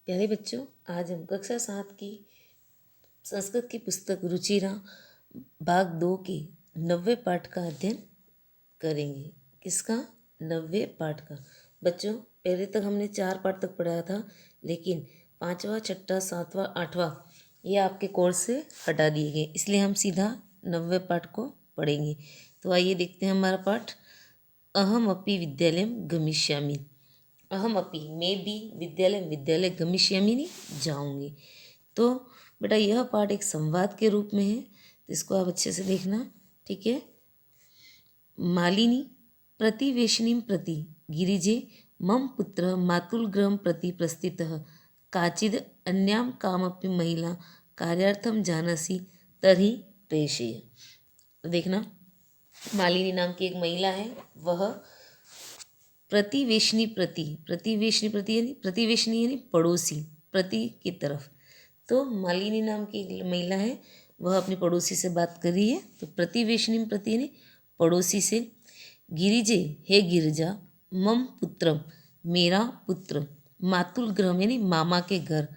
प्यारे बच्चों, आज हम कक्षा 7 की संस्कृत की पुस्तक रुचिरा भाग 2 के 90वें पाठ का अध्ययन करेंगे। किसका? 90वें पाठ का। बच्चों, पहले तक हमने 4 पाठ तक पढ़ा था, लेकिन 5वां, 6वां, 7वां, 8वां ये आपके कोर्स से हटा दिए गए, इसलिए हम सीधा 90वें पाठ को पढ़ेंगे। तो आइए देखते हैं हमारा पाठ। अहम अपि विद्यालयम गमिष्यामि। अहम अपी, मैं भी विद्यालय गमिष्यामि नहीं जाऊंगी। तो बेटा यह पाठ एक संवाद के रूप में है, तो इसको आप अच्छे से देखना, ठीक है। मालिनी प्रतिवेशिनीं प्रति गिरिजे मम पुत्र मातुलगृहं प्रति प्रस्थितः काचिद् अन्यां कामपि महिला कार्यार्थं जानसि तर्हि प्रेषय। देखना, मालिनी नाम की एक महिला है, वह प्रतिवेशनी यानी पड़ोसी, प्रति की तरफ। तो मालिनी नाम की एक महिला है, वह अपनी पड़ोसी से बात कर रही है। तो प्रतिवेशनी प्रति यानी पड़ोसी से, गिरिजे हे गिरजा, मम पुत्रम मेरा पुत्र, मातुल गृह यानी मामा के घर,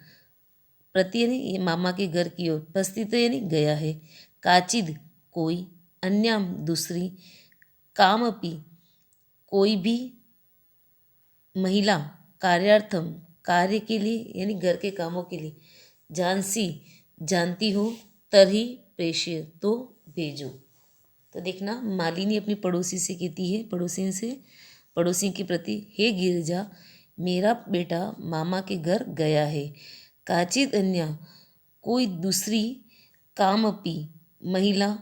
प्रति यानी ये मामा के घर की ओर, प्रस्थित यानी गया है, काचिद कोई, अन्याम दूसरी, कामपि कोई भी महिला, कार्यार्थम कार्य के लिए यानी घर के कामों के लिए, जानसी जानती हो, तरही प्रेषय तो भेजो। तो देखना, मालिनी अपनी पड़ोसी से कहती है, पड़ोसी के प्रति, हे गिरजा, मेरा बेटा मामा के घर गया है, काचित अन्या कोई दूसरी, कामपि महिला,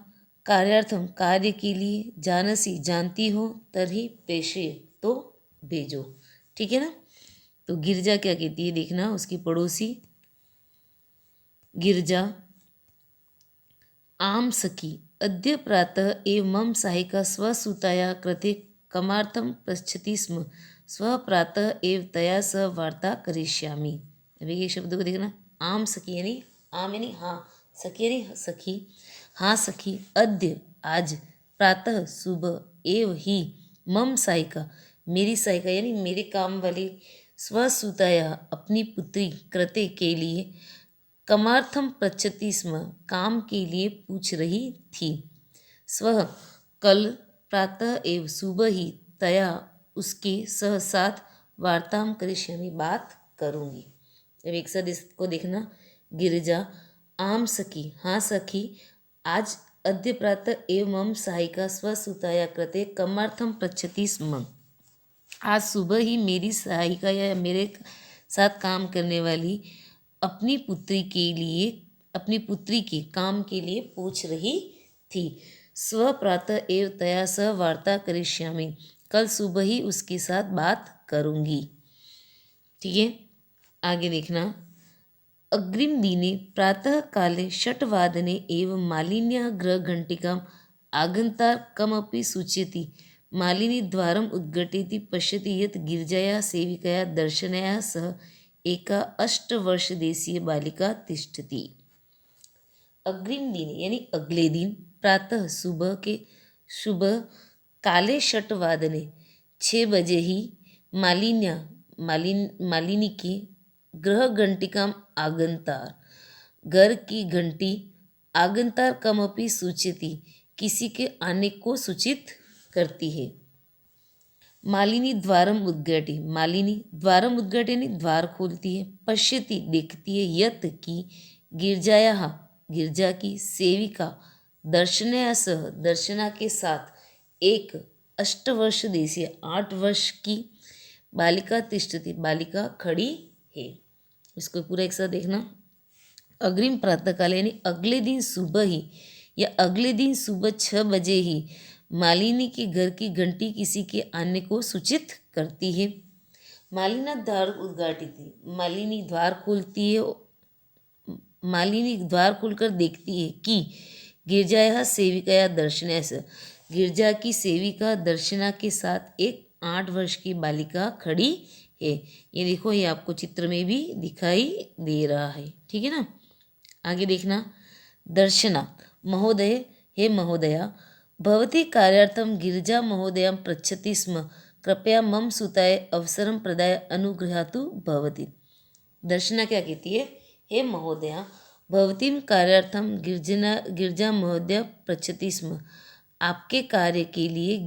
कार्यार्थम कार्य के लिए, जानसी जानती हो, तरही प्रेषय तो भेजो। ठीक है ना। तो गिरजा क्या कहती है, देखना, उसकी पड़ोसी गिरजा, आम सखी अद्य प्रातः एव मम सहायिका स्वसुताया कृते कमार्थं पृच्छति स्म, स्व प्रातः एव तया सह वार्ता करिष्यामि। अभी ये शब्द को देखना, आम सखी यानी आम यानी हाँ, सखी यानी सखी, हाँ सखी, अद्य आज, प्रातः सुबह, एव ही, मम सहायिका मेरी सहायिका यानी मेरे काम वाली, स्वसुताया अपनी पुत्री, कृते के लिए, कमार्थम पृच्छति स्म काम के लिए पूछ रही थी, स्व कल, प्रातः एव सुबह ही, तया उसके सह साथ, वार्ताम करिष्यामि बात करूँगी। अब एक साथ इसको देखना, गिरिजा, आम सखी हाँ सखी, आज अद्य प्रातः एव मम सहायिका स्वसुताया कृते कमार्थम पृच्छति स्म, आज सुबह ही मेरी सहायिका या मेरे साथ काम करने वाली अपनी पुत्री के काम के लिए पूछ रही थी, स्व प्रातः एव तया सह वार्ता करिष्यामि, कल सुबह ही उसके साथ बात करूँगी। ठीक है, आगे देखना, अग्रिम दिने प्रातः काले 6:00 एव मालिन्याः गृहघण्टिकाम् आगन्ता कमपि सूचयति, मालिनी द्वारम् उद्घाटयति, पश्यति यत् गिरिजायाः सेविकया दर्शनया सह एका 8 वर्षदेशीय बालिका तिष्ठति। अग्रिम दिन यानी अगले दिन, प्रातः सुबह काले 6:00 6 बजे ही, मालिनी की गृह घंटिकाम आगंतार घर की घंटी, आगंतार कमपि सूचयति किसी के आने को सूचित करती है। मालिनी द्वारम उद्घाटी, मालिनी द्वारम उद्घाटी यानी द्वार खोलती है, पश्यति देखती है, यत की गिरजा की सेविका, दर्शनया सह दर्शना के साथ, एक 8 वर्ष देशीय 8 वर्ष की बालिका तिष्ठति बालिका खड़ी है। इसको पूरा एक साथ देखना, अग्रिम प्रातःकाल यानी अगले दिन सुबह ही या अगले दिन सुबह 6 बजे ही, मालिनी के घर की घंटी किसी के आने को सूचित करती है। मालिना द्वार उद्घाटी थी, मालिनी द्वार खोलती है, मालिनी द्वार खोलकर देखती है कि गिरजाया सेविकाया दर्शना से, गिरजा की सेविका दर्शना के साथ एक 8 वर्ष की बालिका खड़ी है। ये देखो, ये आपको चित्र में भी दिखाई दे रहा है। ठीक है ना। आगे देखना, दर्शना, महोदय हे महोदया, भवती कार्यार्थम गिरिजा महोदयां पृच्छति स्म, कृपया मम सुताय अवसरं प्रदाय अनुगृहातु भवती। दर्शना क्या कहती है, हे महोदया भवतीं कार्यार्थम गिरजा महोदया पृच्छति स्म। आपके कार्य के लिए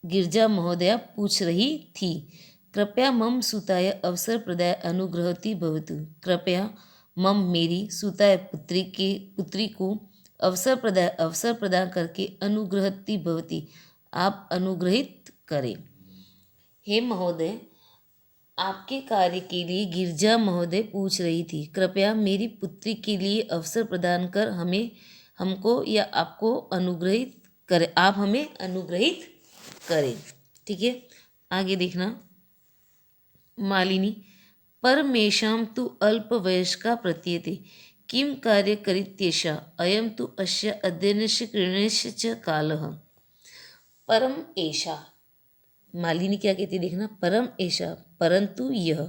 गिरजा महोदया पूछ रही थी। कृपया मम सुताय अवसर प्रदाय अनुग्रहति भवतु। कृपया मम मेरी सुताय पुत्री को अवसर प्रदान करके अनुग्रहति भवती आप अनुग्रहित करें। हे महोदय आपके कार्य के लिए गिरजा महोदय पूछ रही थी। कृपया मेरी पुत्री के लिए अवसर प्रदान कर हमको या आपको अनुग्रहित करें, आप हमें अनुग्रहित करें। ठीक है, आगे देखना। मालिनी परमेषां तु अल्पवयस्का प्रतीयते किं कार्य करित्येषा अयं तु अस्य अध्ययनस्य क्रीडनस्य च कालः। परम एषा, मालिनी क्या कहती है देखना, परम ऐशा परंतु यह,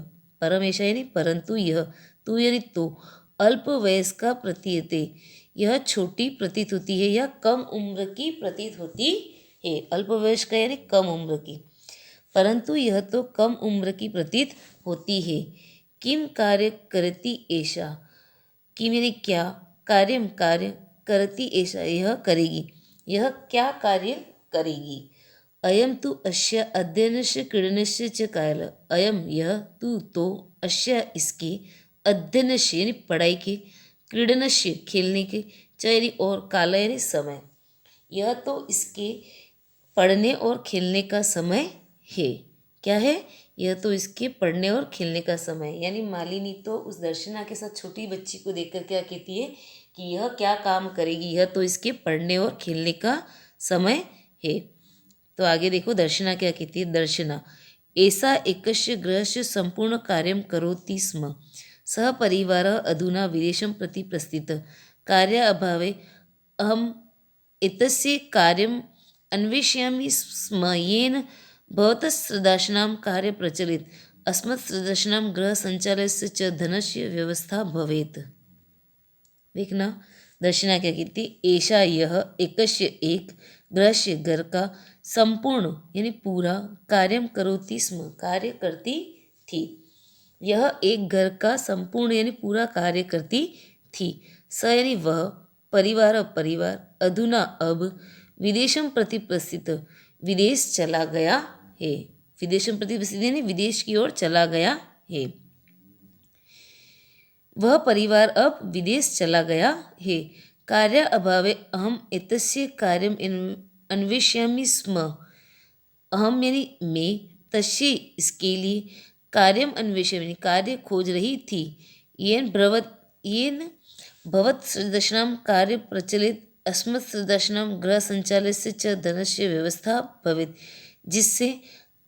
परम ऐशा यानी परंतु यह, तू यानी तो, अल्प वयस्का प्रतीयते यह छोटी प्रतीत होती है या कम उम्र की प्रतीत होती है। अल्प वयस्का यानी कम उम्र की, परंतु यह तो कम उम्र की प्रतीत होती है। किम कार्य करती ऐशा, किम यानी क्या, कार्यम कार्य, करती ऐशा यह करेगी, यह क्या कार्य करेगी। अयम तु अस्य अध्ययनस्य क्रीडनस्य च काल, अयम यह, तु तो, अस्य इसके, अध्ययनस्य यानी पढ़ाई के, क्रीडनस्य खेलने के, च यानी और, काल यानी समय, यह तो इसके पढ़ने और खेलने का समय है। क्या है, यह तो इसके पढ़ने और खेलने का समय। यानी मालिनी तो उस दर्शना के साथ छोटी बच्ची को देखकर क्या कहती है कि यह क्या काम करेगी, यह तो इसके पढ़ने और खेलने का समय है। तो आगे देखो दर्शना क्या कहती है। दर्शना ऐसा एकस्य गृहस्य संपूर्ण कार्यं करोति स्म। सह परिवार अधुना विदेशं प्रति प्रस्थितः। कार्य अभावे अहम एतस्य कार्यम् अन्वेषयामि स्म येन भवतः कार्य प्रचलित अस्मत्सदृशानां गृह संचालयस्य च धनस्य व्यवस्था भवेत्। देखना दर्शना क्या कहती, ऐसा यह एकस्य एक, गृहस्य घर का, संपूर्ण यानी पूरा, कार्यम करोति स्म कार्य करती थी। यह एक घर का संपूर्ण यानी पूरा कार्य करती थी। स यानी वह, परिवार परिवार, अधुना अब, विदेशम प्रति प्रस्थित विदेश चला गया है। विदेशम प्रति प्रस्थित यानी विदेश की ओर चला गया है। वह परिवार अब विदेश चला गया है। कार्य अभावे अहम एतस्य कार्यम अन्वेषयामि स्म। अहम यानी मैं, तस्य इसके लिए, कार्यम अन्वेषयामि कार्य खोज रही थी। येन भवत् सदृशानां कार्य प्रचलित अस्मत् सदृशानां गृह संचालयस्य च धनस्य व्यवस्था भवेत्, जिससे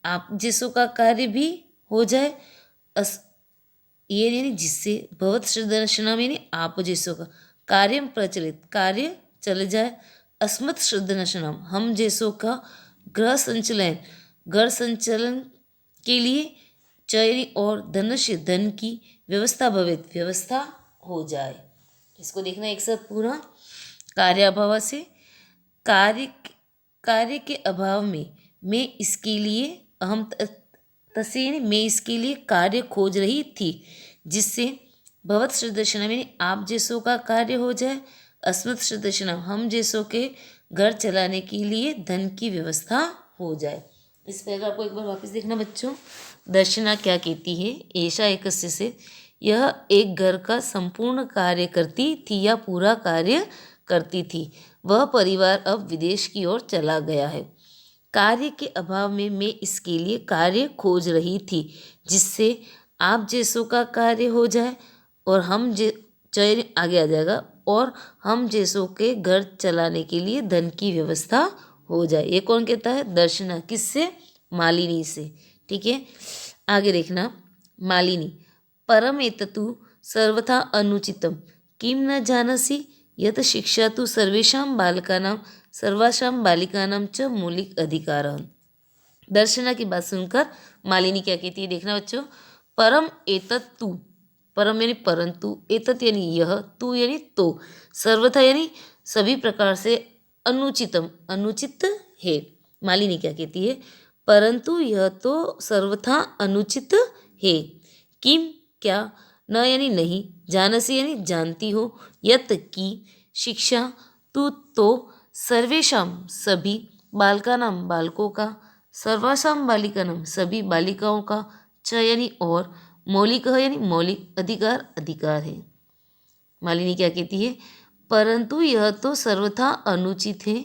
आप जैसों का कार्य भी हो जाए। ये यानी जिससे, भवत श्रद्धनाम यानी आप जैसों का, कार्यम प्रचलित कार्य चल जाए, अस्मत् श्रद्धनाम हम जैसों का, गृह संचालन के लिए, चयनी और धनस्य धन की व्यवस्था भवेत व्यवस्था हो जाए। इसको देखना एक साथ पूरा। कार्य अभाव से, कार्य के अभाव में मैं इसके लिए, अहम तसे मैं इसके लिए कार्य खोज रही थी, जिससे भवत श्रद्धनाम यानी आप जैसों का कार्य हो जाए, अस्मत् श्रद्धनाम हम जैसों के घर चलाने के लिए धन की व्यवस्था हो जाए। इस पैराग्राफ को एक बार वापस देखना बच्चों। दर्शना क्या कहती है, ऐसा एकस्य से, यह एक घर का संपूर्ण कार्य करती थी या पूरा कार्य करती थी। वह परिवार अब विदेश की ओर चला गया है। कार्य के अभाव में मैं इसके लिए कार्य खोज रही थी, जिससे आप जैसों का कार्य हो जाए और चयन आगे आ जाएगा, और हम जैसों के घर चलाने के लिए धन की व्यवस्था हो जाए। ये कौन कहता है, दर्शना। किससे, मालिनी से। ठीक है, आगे देखना। मालिनी परम एततु सर्वथा अनुचितम किम न जानसि यत शिक्षा तो सर्वेषां बालिकानां च मौलिक अधिकार। दर्शना की बात सुनकर मालिनी क्या कहती है देखना बच्चों। परम एतत्तु, परम यानी परंतु, एतत् यानी यह, तू यानी तो, सर्वथा यानी सभी प्रकार से, अनुचितम अनुचित है। मालिनी क्या कहती है, परंतु यह तो सर्वथा अनुचित है। किम क्या, न यानी नहीं, जानसी यानी जानती हो, यत की शिक्षा, तू तो, सर्वेषां सभी, बालकानां बालकों का, सर्वासां बालिकानां सभी बालिकाओं का, च यानी और, मौलिक यानी मौलिक, अधिकार अधिकार है। मालिनी क्या कहती है, परंतु यह तो सर्वथा अनुचित है।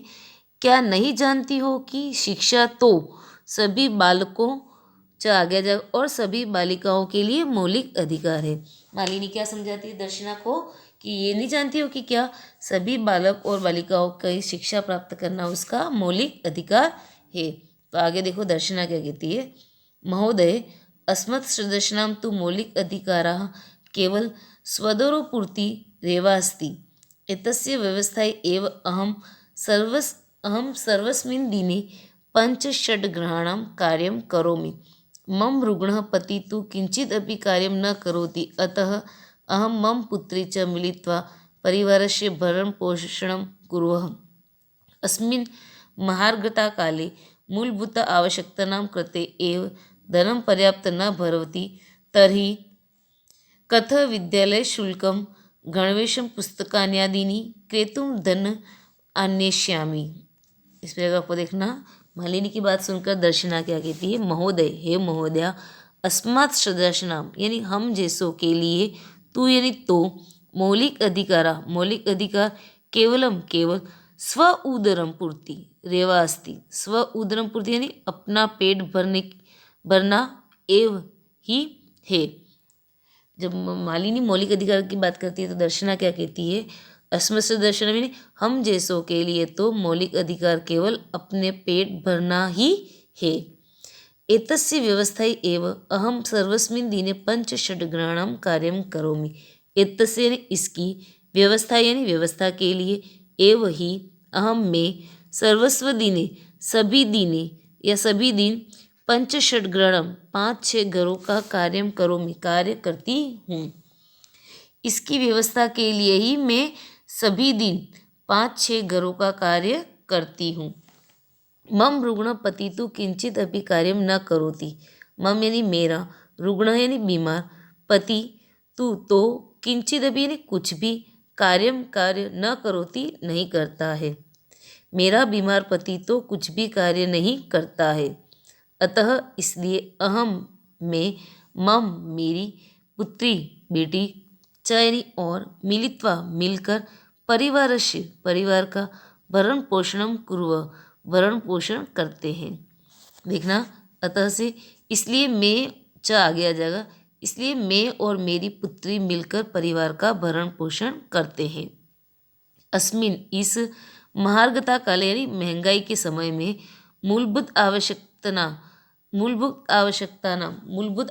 क्या नहीं जानती हो कि शिक्षा तो सभी बालकों च आ गया जब और सभी बालिकाओं के लिए मौलिक अधिकार है। मालिनी क्या समझाती है दर्शना को कि ये नहीं जानती हो कि क्या सभी बालक और बालिकाओं की शिक्षा प्राप्त करना उसका मौलिक अधिकार है। तो आगे देखो दर्शना क्या कहती है, महोदय अस्मत् सदस्यानां तु मौलिक अधिकाराः केवल स्वदरोपूर्ति रेवास्ति, एतस्य व्यवस्थायै एव अहं सर्वस्मिन् दिने पञ्चषड्ग्रहाणां कार्यं करोमि। मम रुग्णः पतिः तु किञ्चिदपि कार्यं न करोति, अतः अहं मम पुत्री च मिलित्वा परिवारस्य भरणपोषणं कुर्वः। अस्मिन् महार्घताकाले मूलभूत आवश्यकतानां कृते एव धनं पर्याप्तं न भवति, तर्हि कथ विद्यालयशुल्कं, गणवेशं, पुस्तकान्यादीनि क्रेतुं धन अन्वेष्यामि। इस पर आपको देखना मालिनी की बात सुनकर दर्शना क्या कहती है, महोदय हे महोदया, अस्मात् सदस्यानां यानी हम जैसों के लिए, तू यानी तो, मौलिक अधिकार केवलम केवल स्व उदरम पूर्ति रेवा अस्ति, स्व उदरम पूर्ति यानी अपना पेट भरना एव ही है। जब मालिनी मौलिक अधिकार की बात करती है तो दर्शना क्या कहती है, अस्मत् दर्शन यानी हम जैसों के लिए तो मौलिक अधिकार केवल अपने पेट भरना ही है। एतस्य व्यवस्थायै एव अहम सर्वस्मिन् दिने पञ्चषड्ग्रहाणां कार्यं करोमि। एतस्य यानी इसकी, व्यवस्था यानी व्यवस्था के लिए, एव ही अहम मैं, सर्वस्व दिने सभी दिने या सभी दिन, पंचषड्ग्रहणम 5-6 घरों का कार्यम करोमि कार्य करती हूँ। इसकी व्यवस्था के लिए ही मैं सभी दिन 5-6 घरों का कार्य करती हूँ। मम रुग्ण पति तो किंचित अभी कार्यम न करोति, मम यानी मेरा, रुग्ण यानी बीमार, पति तू तो किंचित अभी यानी कुछ भी, कार्य न करोति नहीं करता है। मेरा बीमार पति तो कुछ भी कार्य नहीं करता है। अतः इसलिए अहम मैं, मम मेरी, पुत्री बेटी, च यानी और, मिलित्वा मिलकर, परिवार का भरण पोषणम कुर्व भरण पोषण करते हैं। देखना अतः से इसलिए मैं च आगे आ जाएगा, इसलिए मैं और मेरी पुत्री मिलकर परिवार का भरण पोषण करते हैं। अस्मिन इस महार्घता काल यानी महंगाई के समय में मूलभूत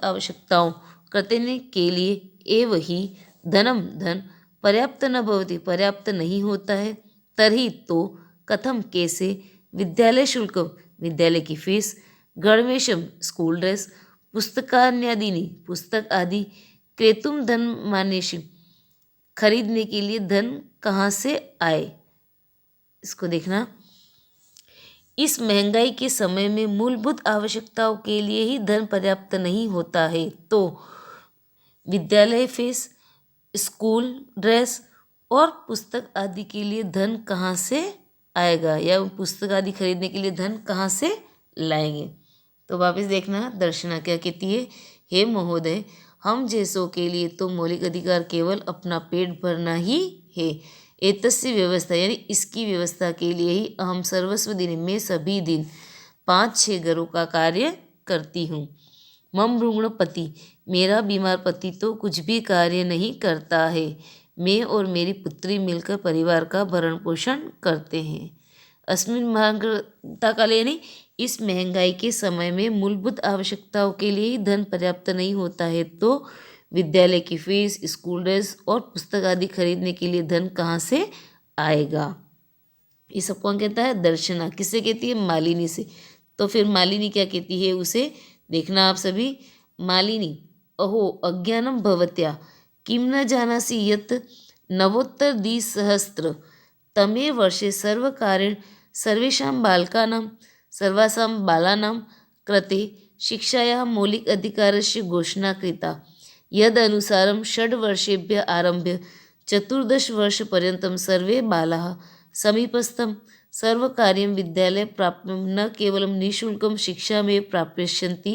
आवश्यकताओं करने के लिए एव ही धन पर्याप्त न भवति पर्याप्त नहीं होता है, तर्हि तो कथम कैसे, विद्यालय शुल्क विद्यालय की फीस, गणवेशम स्कूल ड्रेस, पुस्तकान्यादीनि पुस्तक आदि, क्रेतुम धन मानेशि खरीदने के लिए धन कहाँ से आए। इसको देखना, इस महंगाई के समय में मूलभूत आवश्यकताओं के लिए ही धन पर्याप्त नहीं होता है, तो विद्यालय फीस, स्कूल ड्रेस और पुस्तक आदि के लिए धन कहाँ से आएगा, या पुस्तक आदि खरीदने के लिए धन कहाँ से लाएंगे। तो वापस देखना दर्शना क्या कहती है, हे महोदय, हम जैसों के लिए तो मौलिक अधिकार केवल अपना पेट भरना ही है। एतस्य व्यवस्था यानी इसकी व्यवस्था के लिए ही हम सर्वस्व दिन में सभी दिन 5-6 घरों का कार्य करती हूँ। मम रुग्ण पति मेरा बीमार पति तो कुछ भी कार्य नहीं करता है। मैं और मेरी पुत्री मिलकर परिवार का भरण पोषण करते हैं। अस्मिन महंगाई काले यानी इस महंगाई के समय में मूलभूत आवश्यकताओं के लिए ही धन पर्याप्त नहीं होता है, तो विद्यालय की फीस, स्कूल ड्रेस और पुस्तक आदि खरीदने के लिए धन कहाँ से आएगा। ये सब कौन कहता है, दर्शना। किससे कहती है, मालिनी से। तो फिर मालिनी क्या कहती है उसे देखना आप सभी। मालिनी, अहो अज्ञानम भवत्या किम न जानासि यत् नवोत्तर द्विसहस्र तमे वर्षे सर्वकारेण सर्वेषां बालानां कृते शिक्षायाः मौलिक अधिकारस्य घोषणा कृता। यद अनुसारं षड्वर्षेभ्यः आरभ्य 14 वर्षपर्यन्तं सर्वे बालाः समीपस्थं सर्वकार्यं विद्यालये प्राप्तुं न केवलं निःशुल्कं शिक्षामेव प्राप्स्यन्ति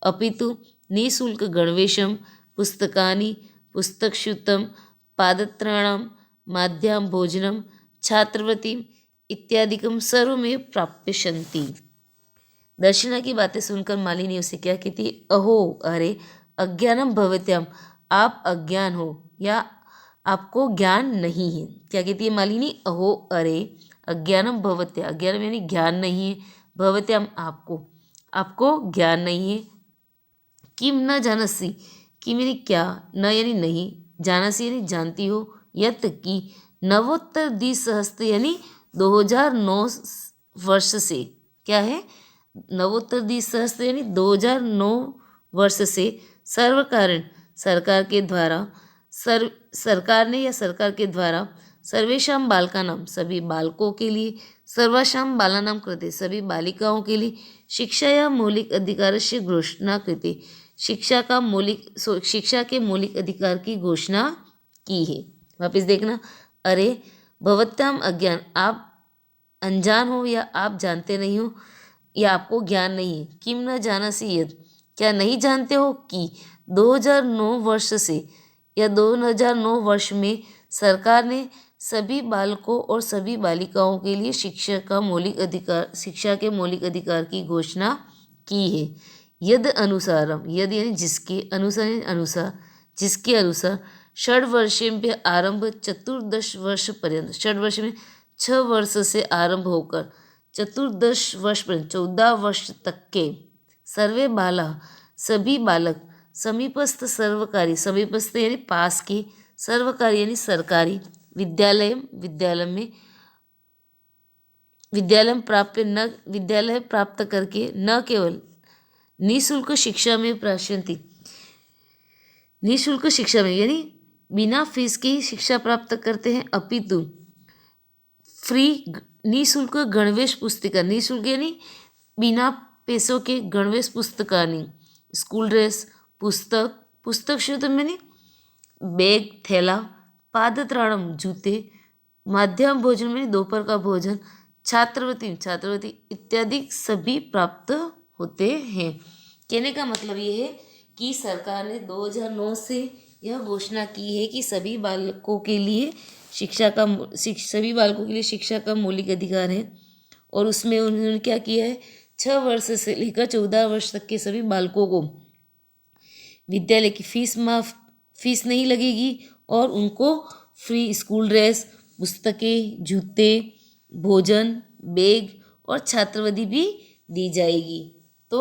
अपितु निःशुल्कगणवेशं, पुस्तकानि, पुस्तकस्यूतं, पादत्राणां, माध्याह्न भोजनं, छात्रवृत्तिम् इत्यादिकं सर्वमेव प्राप्स्यन्ति। दर्शना की बातें सुनकर मालिनी उसे क्या कहती है? अहो अरे अज्ञानम भवत्याम, आप अज्ञान हो या आपको ज्ञान नहीं है। क्या कहती है मालिनी? अहो अरे अज्ञानम भवत्या, अज्ञानम यानी ज्ञान नहीं है, भवत्याम आपको ज्ञान नहीं है। किम न जानसी, किम यानी क्या, न यानी नहीं, जानसी यानी जानती हो, यत की नवोत्तर द्विसहस्त्र यानी 2009 वर्ष से, क्या है? नवोत्तर द्विसहस्त्र यानी 2009 वर्ष से सर्वकारण सरकार के द्वारा सरकार ने या सरकार के द्वारा सर्वेषां बालकानां सभी बालकों के लिए, सर्वासां बालानां कृते सभी बालिकाओं के लिए शिक्षा या मौलिक अधिकार से घोषणा कृते, शिक्षा के मौलिक अधिकार की घोषणा की है। वापस देखना, अरे भवत्याम अज्ञान, आप अनजान हो या आप जानते नहीं हो या आपको ज्ञान नहीं है। किम न जानसी यद, क्या नहीं जानते हो कि 2009 वर्ष से या 2009 वर्ष में सरकार ने सभी बालकों और सभी बालिकाओं के लिए शिक्षा के मौलिक अधिकार की घोषणा की है। यद अनुसारम, यद यानी जिसके, अनुसार जिसके अनुसार षड्वर्षेभ्यः आरंभ 14 वर्ष पर्यंत, षड्वर्ष में 6 वर्ष से आरंभ होकर 14 वर्ष पर्यंत 14 वर्ष तक के सर्वे बाला सभी बालक समीपस्थ सर्वकारी, समीपस्थ यानी पास के, सर्वकारी यानी सरकारी, विद्यालय प्राप्त करके न केवल निःशुल्क शिक्षा में प्राप्स्यन्ति, निःशुल्क शिक्षा में यानी बिना फीस की शिक्षा प्राप्त करते हैं, अपितु फ्री निःशुल्क गणवेश पुस्तिका, निःशुल्क यानी बिना पैसों के गणवेश पुस्तकानी, स्कूल ड्रेस, पुस्तक शुद्ध यानी बैग थैला, पादत्राणम जूते, माध्याह्न भोजन में दोपहर का भोजन, छात्रवृत्ति इत्यादि सभी प्राप्त होते हैं। कहने का मतलब ये है कि सरकार ने 2009 से यह घोषणा की है कि सभी बालकों के लिए शिक्षा का मौलिक अधिकार है, और उसमें उन्होंने क्या किया है, 6 वर्ष से लेकर 14 वर्ष तक के सभी बालकों को विद्यालय की फीस नहीं लगेगी और उनको फ्री स्कूल ड्रेस, पुस्तकें, जूते, भोजन, बैग और छात्रवृत्ति भी दी जाएगी। तो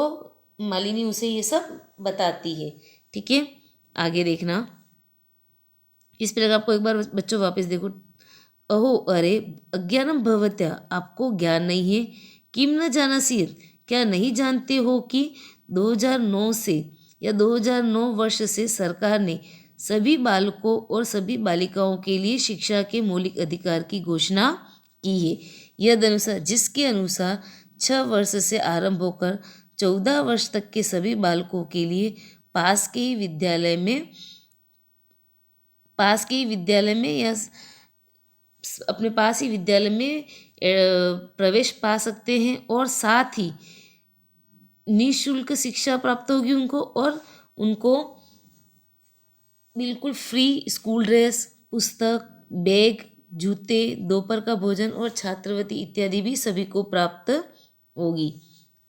मालिनी उसे ये सब बताती है। ठीक है, आगे देखना। इस प्रकार आपको एक बार बच्चों वापस देखो। अहो अरे अज्ञानम भवत्या, आपको ज्ञान नहीं है। किम न जानसी, क्या नहीं जानते हो कि 2009 से या 2009 वर्ष से सरकार ने सभी बालकों और सभी बालिकाओं के लिए शिक्षा के मौलिक अधिकार की घोषणा की है। यद अनुसार, जिसके अनुसार 6 वर्ष से आरंभ होकर 14 वर्ष तक के सभी बालकों के लिए पास के ही विद्यालय में या अपने पास ही विद्यालय में प्रवेश पा सकते हैं, और साथ ही निःशुल्क शिक्षा प्राप्त होगी उनको, और उनको बिल्कुल फ्री स्कूल ड्रेस, पुस्तक, बैग, जूते, दोपहर का भोजन और छात्रवृत्ति इत्यादि भी सभी को प्राप्त होगी।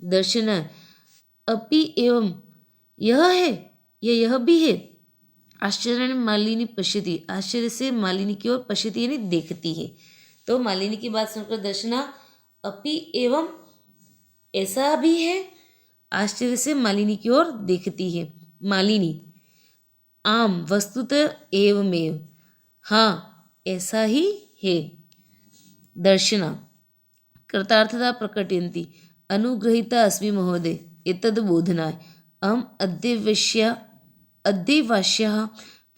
दर्शना अपि एवं, यह है, यह भी है। आश्चर्य मालिनी पश्यति, आश्चर्य से मालिनी की ओर पश्यति यानी देखती है। तो मालिनी की बात सुनकर दर्शना अपि एवं, ऐसा भी है, आश्चर्य से मालिनी की ओर देखती है। मालिनी आम वस्तुतः एवमेव, हाँ ऐसा ही है। दर्शना कृतार्थता प्रकटयन्ति, अनुग्रहीता अस्मि महोदय एतद् बोधनाय अहम् अद्यैवास्याः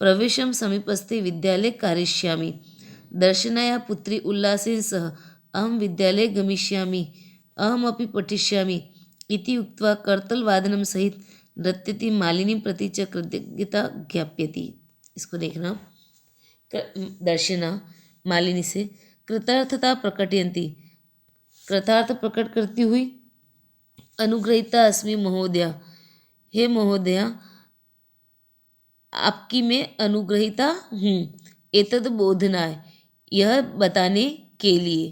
प्रवेशं समीपस्थे विद्यालये कारयिष्यामि। दर्शनाया पुत्री उल्लासेन सह अहं विद्यालये गमिष्यामि, अहमपि पठिष्यामि इति उक्त्वा कर्तलवादनं सहित नृत्यति मालिनी प्रति च कृतज्ञता ज्ञाप्यति। इसको देखना, दर्शना मालिनी से कृतार्थता प्रकटयन्ति, कृतार्थ प्रकट करती हुई, अनुग्रहिता अस्मि महोदया, हे महोदया आपकी मैं अनुग्रहिता हूँ, एतद बोधनाय, यह बताने के लिए,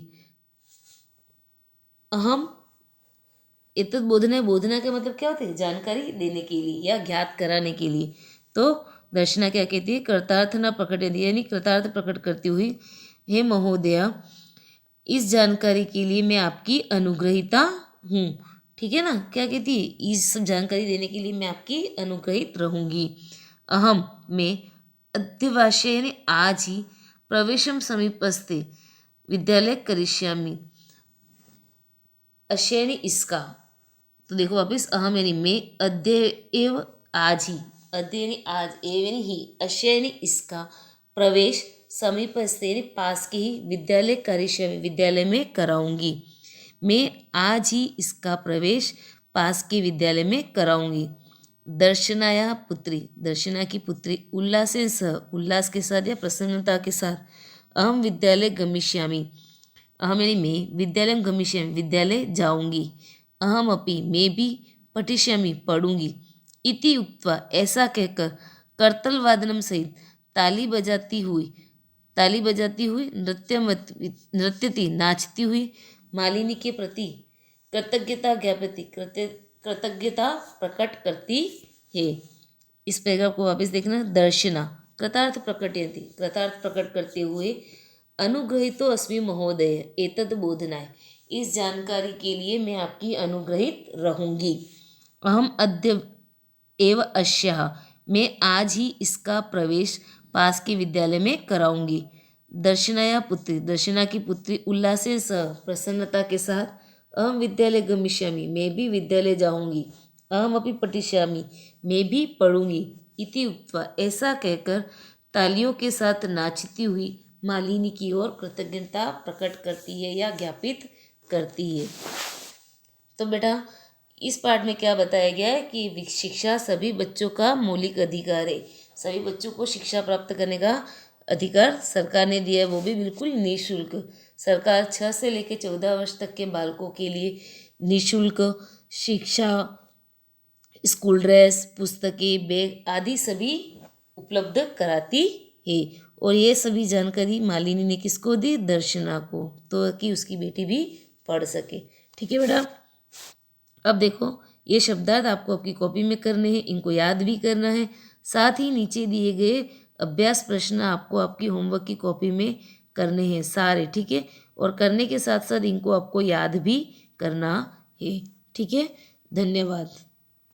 अहम एतद बोधनाय, बोधना का मतलब क्या होता है, जानकारी देने के लिए या ज्ञात कराने के लिए। तो दर्शना क्या कहती है, कृतार्थ न प्रकट यानी कृतार्थ प्रकट करती हुई, हे महोदया इस जानकारी के लिए मैं आपकी अनुग्रहिता हूँ। ठीक है ना, क्या कहती है, इस सब जानकारी देने के लिए मैं आपकी अनुग्रहित रहूँगी। अहम मैं अध्यवास्य यानी आज ही प्रवेशम समीपस्थे विद्यालय करिष्यामि, अश्य यानी इसका, तो देखो वापिस अहम यानी मैं, अद्य एव आज ही, अद्य यानी आज, एव यानी ही, अश्य यानी इसका, प्रवेश समीपस्थ यानी पास के ही, विद्यालय करिष्यामि विद्यालय में कराऊंगी, मैं आज ही इसका प्रवेश पास के विद्यालय में कराऊंगी। दर्शनाया पुत्री, दर्शना की पुत्री, उल्लासेन सह, उल्लास के साथ या प्रसन्नता के साथ, अहम विद्यालय गमिष्यामि, अहम यानी मैं, विद्यालय गमिष्यामि विद्यालय जाऊंगी, अहम अपि मैं भी, पठिष्यामि पढ़ूंगी, इति उक्त्वा ऐसा कहकर, करतलवादनम सहित ताली बजाती हुई नृत्यति नाचती हुई, मालिनी के प्रति कृतज्ञता ज्ञापति, कृतज्ञता प्रकट करती है। इस पैराग्राफ को वापस देखना, दर्शना कृतार्थ प्रकटयति, कृतार्थ प्रकट करते हुए, अनुग्रहितो अस्मि महोदय एतद बोधनाय, इस जानकारी के लिए मैं आपकी अनुग्रहित रहूँगी। अहम अद्य एव अश्याः, मैं आज ही इसका प्रवेश पास के विद्यालय में कराऊंगी। दर्शनाया पुत्री, दर्शना की पुत्री, उल्लासे सह प्रसन्नता के साथ, अहम विद्यालय गमिष्यामि, मैं भी विद्यालय जाऊंगी, अहम अपि पठिष्यामि, मैं भी पढ़ूंगी, इति उक्त्वा ऐसा कहकर तालियों के साथ नाचती हुई मालिनी की ओर कृतज्ञता प्रकट करती है या ज्ञापित करती है। तो बेटा इस पार्ट में क्या बताया गया है कि शिक्षा सभी बच्चों का मौलिक अधिकार है, सभी बच्चों को शिक्षा प्राप्त करने का अधिकार सरकार ने दिया है, वो भी बिल्कुल निःशुल्क। सरकार 6 से लेकर 14 वर्ष तक के बालकों के लिए निःशुल्क शिक्षा, स्कूल ड्रेस, पुस्तकें, बैग आदि सभी उपलब्ध कराती है। और ये सभी जानकारी मालिनी ने किसको दी, दर्शना को, तो कि उसकी बेटी भी पढ़ सके। ठीक है बेटा, अब देखो ये शब्दार्थ आपको आपकी कॉपी में करने हैं, इनको याद भी करना है, साथ ही नीचे दिए गए अभ्यास प्रश्न आपको आपकी होमवर्क की कॉपी में करने हैं सारे। ठीक है, और करने के साथ साथ इनको आपको याद भी करना है। ठीक है, धन्यवाद।